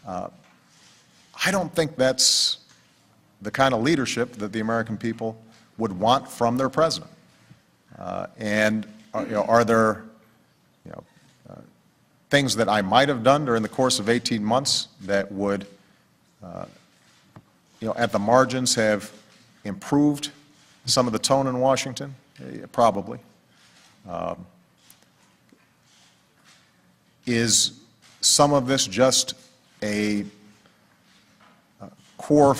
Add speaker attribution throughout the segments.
Speaker 1: I don't think that's the kind of leadership that the American people would want from their president. Are there things that I might have done during the course of 18 months that would, at the margins have improved some of the tone in Washington? Probably. Is some of this just a core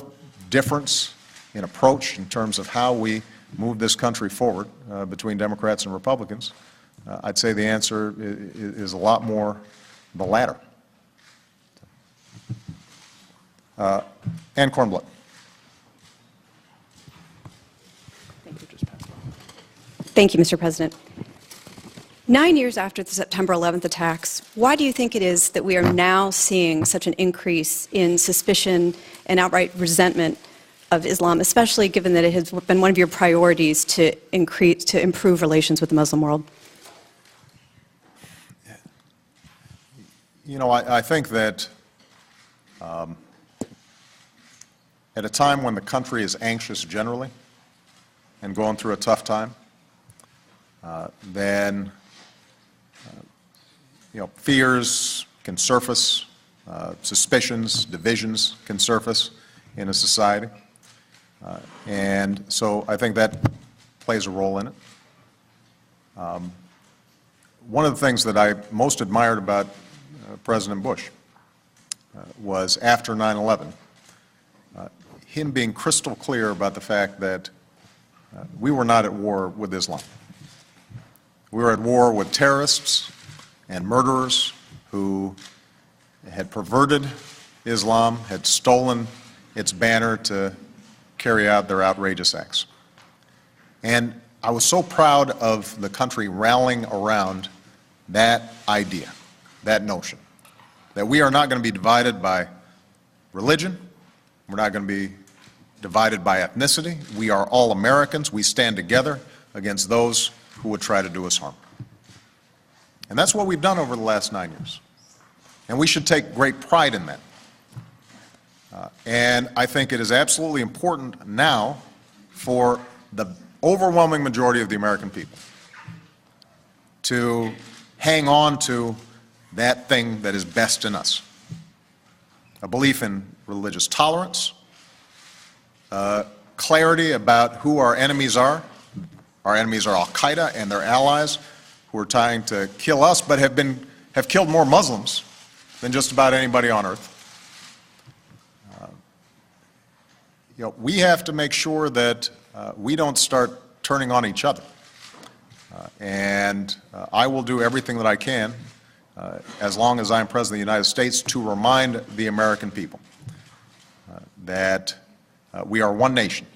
Speaker 1: difference in approach in terms of how we move this country forward between Democrats and Republicans? I'd say the answer is a lot more the latter. Ann Kornbluth.
Speaker 2: Thank you, Mr. President. 9 years after the September 11th attacks, why do you think it is that we are now seeing such an increase in suspicion and outright resentment of Islam, especially given that it has been one of your priorities to improve relations with the Muslim world?
Speaker 1: I think that at a time when the country is anxious generally and going through a tough time, then fears can surface, suspicions, divisions can surface in a society. And so I think that plays a role in it. One of the things that I most admired about President Bush was after 9/11, him being crystal clear about the fact that we were not at war with Islam. We were at war with terrorists and murderers who had perverted Islam, had stolen its banner to carry out their outrageous acts. And I was so proud of the country rallying around that idea, that notion, that we are not going to be divided by religion, we're not going to be divided by ethnicity, we are all Americans, we stand together against those who would try to do us harm. And that's what we've done over the last 9 years. And we should take great pride in that. And I think it is absolutely important now for the overwhelming majority of the American people to hang on to that thing that is best in us. A belief in religious tolerance, clarity about who our enemies are. Our enemies are Al-Qaeda and their allies who are trying to kill us, but have killed more Muslims than just about anybody on earth. We have to make sure that we don't start turning on each other. And I will do everything that I can, as long as I'm President of the United States, to remind the American people that we are one nation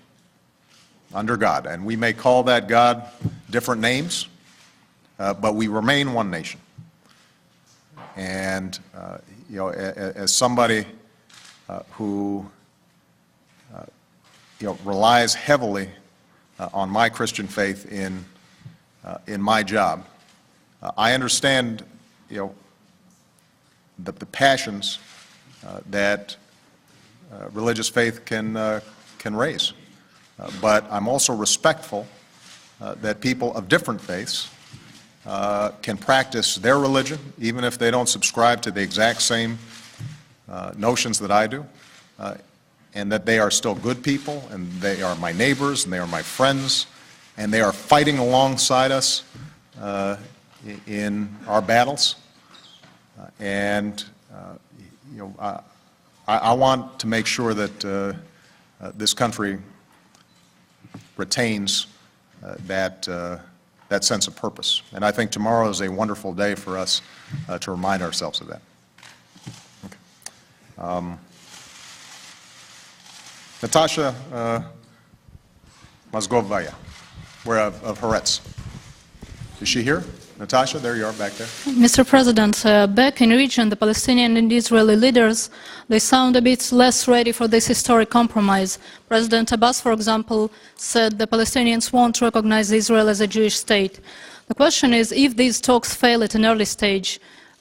Speaker 1: under God. And we may call that God different names, but we remain one nation. And, as somebody who relies heavily on my Christian faith in my job, I understand, the passions that religious faith can raise. But I'm also respectful that people of different faiths can practice their religion, even if they don't subscribe to the exact same notions that I do, and that they are still good people, and they are my neighbors, and they are my friends, and they are fighting alongside us in our battles. I want to make sure that this country retains that sense of purpose. And I think tomorrow is a wonderful day for us to remind ourselves of that. Okay. Natasha Mozgovaya, we're of Haaretz. Is she here? Natasha, there you are back there.
Speaker 3: Mr. President, back in region, the Palestinian and Israeli leaders, they sound a bit less ready for this historic compromise. President Abbas, for example, said the Palestinians won't recognize Israel as a Jewish state. The question is, if these talks fail at an early stage,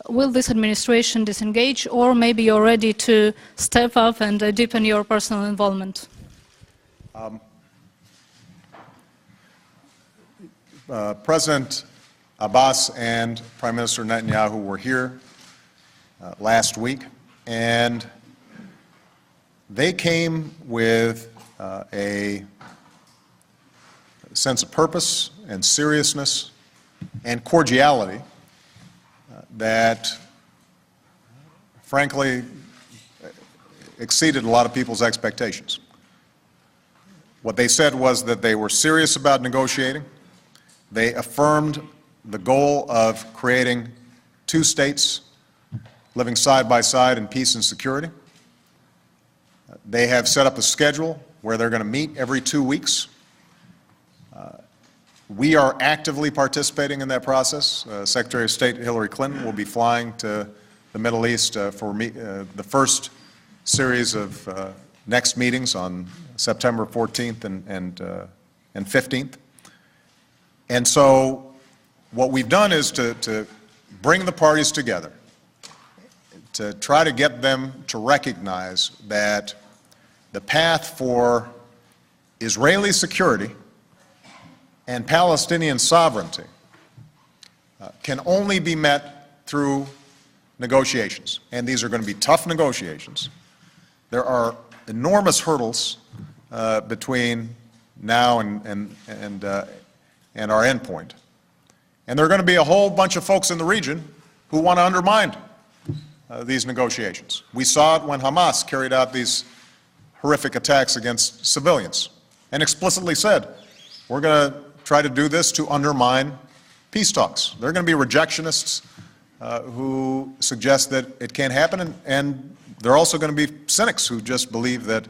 Speaker 3: will this administration disengage, or maybe you're ready to step up and deepen your personal involvement?
Speaker 1: President Abbas and Prime Minister Netanyahu were here last week, and they came with a sense of purpose and seriousness and cordiality that, frankly, exceeded a lot of people's expectations. What they said was that they were serious about negotiating. They affirmed the goal of creating two states living side by side in peace and security. They have set up a schedule where they're going to meet every 2 weeks. We are actively participating in that process. Secretary of State Hillary Clinton will be flying to the Middle East for the first series of next meetings on September 14th and 15th. And so what we've done is to bring the parties together, to try to get them to recognize that the path for Israeli security and Palestinian sovereignty can only be met through negotiations. And these are going to be tough negotiations. There are enormous hurdles between now and our endpoint. And there are going to be a whole bunch of folks in the region who want to undermine these negotiations. We saw it when Hamas carried out these horrific attacks against civilians and explicitly said, we're going to try to do this to undermine peace talks. There are going to be rejectionists who suggest that it can't happen, and there are also going to be cynics who just believe that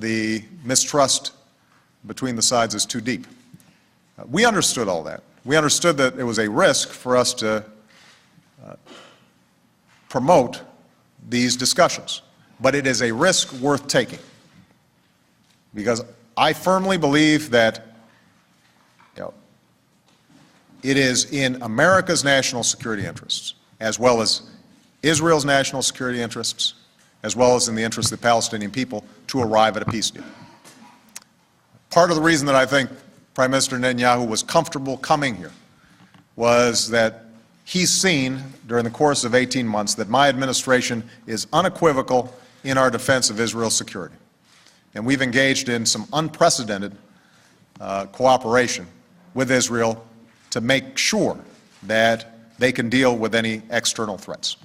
Speaker 1: the mistrust between the sides is too deep. We understood all that. We understood that it was a risk for us to promote these discussions, but it is a risk worth taking, because I firmly believe that it is in America's national security interests, as well as Israel's national security interests, as well as in the interests of the Palestinian people, to arrive at a peace deal. Part of the reason that I think Prime Minister Netanyahu was comfortable coming here was that he's seen during the course of 18 months that my administration is unequivocal in our defense of Israel's security. And we've engaged in some unprecedented cooperation with Israel to make sure that they can deal with any external threats.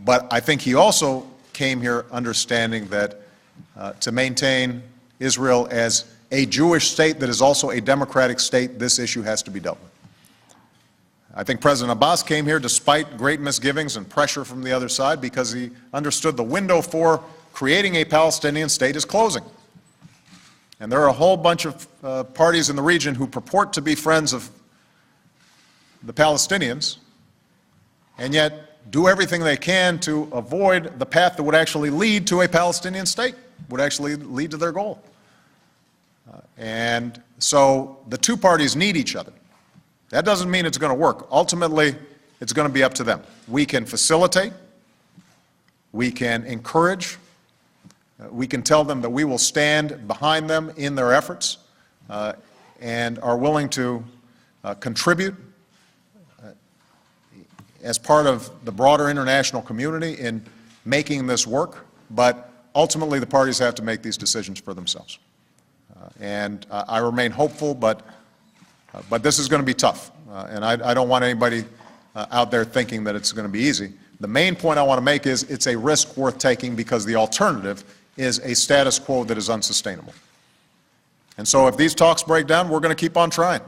Speaker 1: But I think he also came here understanding that to maintain Israel as a Jewish state that is also a democratic state, this issue has to be dealt with. I think President Abbas came here despite great misgivings and pressure from the other side, because he understood the window for creating a Palestinian state is closing. And there are a whole bunch of parties in the region who purport to be friends of the Palestinians, and yet do everything they can to avoid the path that would actually lead to a Palestinian state, would actually lead to their goal. And so the two parties need each other. That doesn't mean it's going to work. Ultimately, it's going to be up to them. We can facilitate, we can encourage, we can tell them that we will stand behind them in their efforts and are willing to contribute as part of the broader international community in making this work, but ultimately the parties have to make these decisions for themselves. And I remain hopeful, but this is going to be tough, and I don't want anybody out there thinking that it's going to be easy. The main point I want to make is it's a risk worth taking, because the alternative is a status quo that is unsustainable. And so if these talks break down, we're going to keep on trying.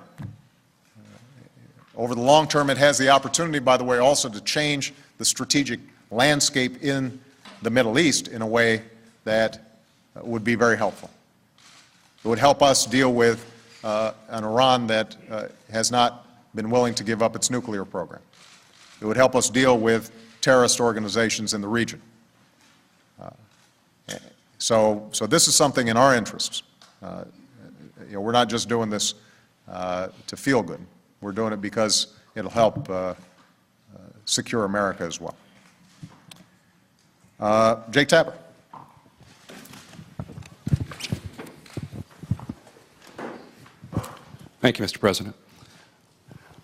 Speaker 1: Over the long term, it has the opportunity, by the way, also to change the strategic landscape in the Middle East in a way that would be very helpful. It would help us deal with an Iran that has not been willing to give up its nuclear program. It would help us deal with terrorist organizations in the region. So this is something in our interests. We're not just doing this to feel good. We're doing it because it'll help secure America as well. Jake Tapper.
Speaker 4: Thank you, Mr. President.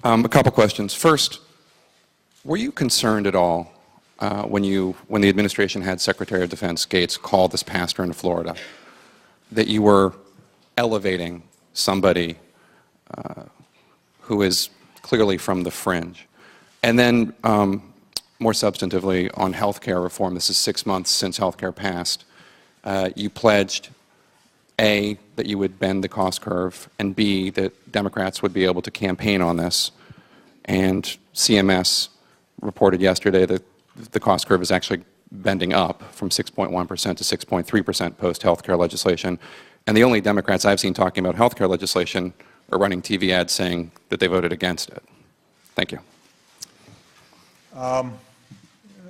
Speaker 4: A couple questions. First, were you concerned at all when the administration had Secretary of Defense Gates call this pastor in Florida that you were elevating somebody who is clearly from the fringe? And then, more substantively, on health care reform, this is 6 months since health care passed, you pledged, A, that you would bend the cost curve, and B, that Democrats would be able to campaign on this. And CMS reported yesterday that the cost curve is actually bending up from 6.1% to 6.3% post-health care legislation. And the only Democrats I've seen talking about health care legislation are running TV ads saying that they voted against it. Thank you.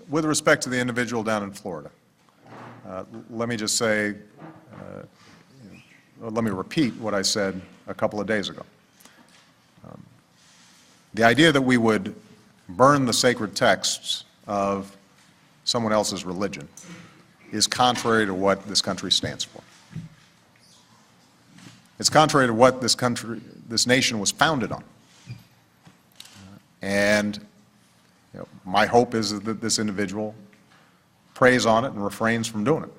Speaker 1: With respect to the individual down in Florida, let me just say, let me repeat what I said a couple of days ago. The idea that we would burn the sacred texts of someone else's religion is contrary to what this country stands for. It's contrary to what this nation was founded on. And my hope is that this individual prays on it and refrains from doing it.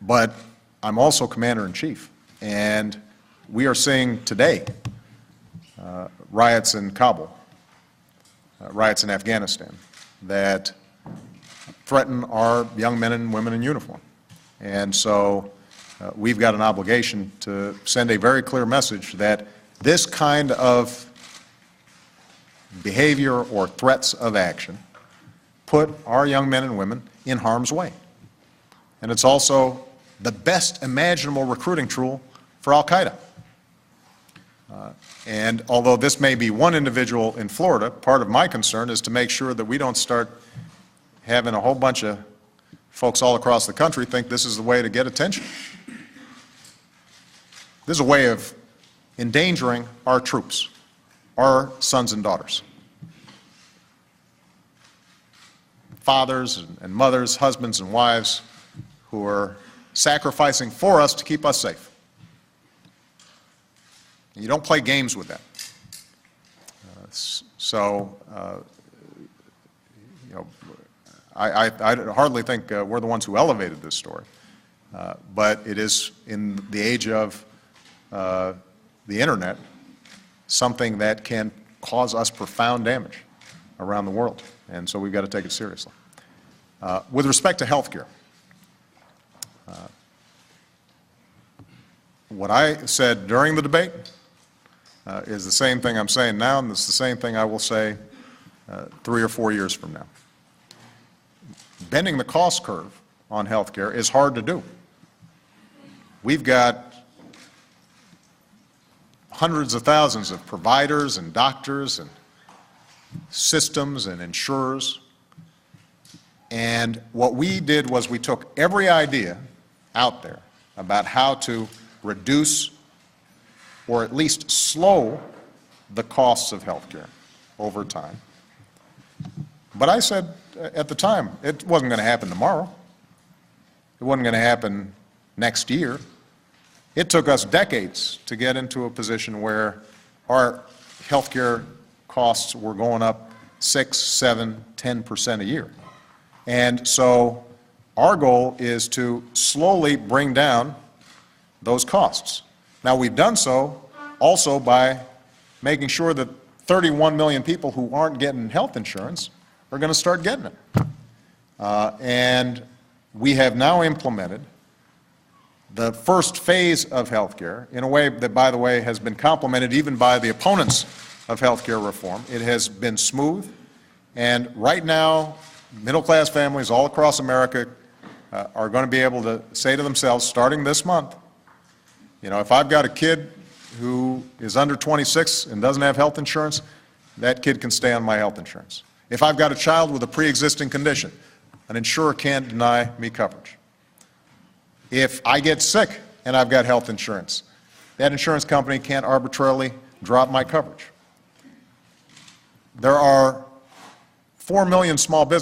Speaker 1: But I'm also Commander-in-Chief, and we are seeing today riots in Kabul, riots in Afghanistan that threaten our young men and women in uniform. And so we've got an obligation to send a very clear message that this kind of behavior or threats of action put our young men and women in harm's way. And it's also the best imaginable recruiting tool for al-Qaeda. And although this may be one individual in Florida, part of my concern is to make sure that we don't start having a whole bunch of folks all across the country think this is the way to get attention. This is a way of endangering our troops, our sons and daughters, fathers and mothers, husbands and wives who are sacrificing for us to keep us safe. You don't play games with that. I hardly think we're the ones who elevated this story, but it is, in the age of the internet, something that can cause us profound damage around the world, and so we've got to take it seriously. With respect to health care, what I said during the debate is the same thing I'm saying now, and it's the same thing I will say 3 or 4 years from now. Bending the cost curve on health care is hard to do. We've got hundreds of thousands of providers and doctors and systems and insurers. And what we did was we took every idea out there about how to reduce or at least slow the costs of health care over time. But I said at the time, it wasn't going to happen tomorrow. It wasn't going to happen next year. It took us decades to get into a position where our health care costs were going up 6, 7, 10% a year. And so our goal is to slowly bring down those costs. Now, we've done so also by making sure that 31 million people who aren't getting health insurance are going to start getting it. And we have now implemented the first phase of health care in a way that, by the way, has been complimented even by the opponents of health care reform. It has been smooth, and right now, middle-class families all across America are going to be able to say to themselves, starting this month, you know, if I've got a kid who is under 26 and doesn't have health insurance, that kid can stay on my health insurance. If I've got a child with a pre-existing condition, an insurer can't deny me coverage. If I get sick and I've got health insurance, that insurance company can't arbitrarily drop my coverage. there are 4 million small businesses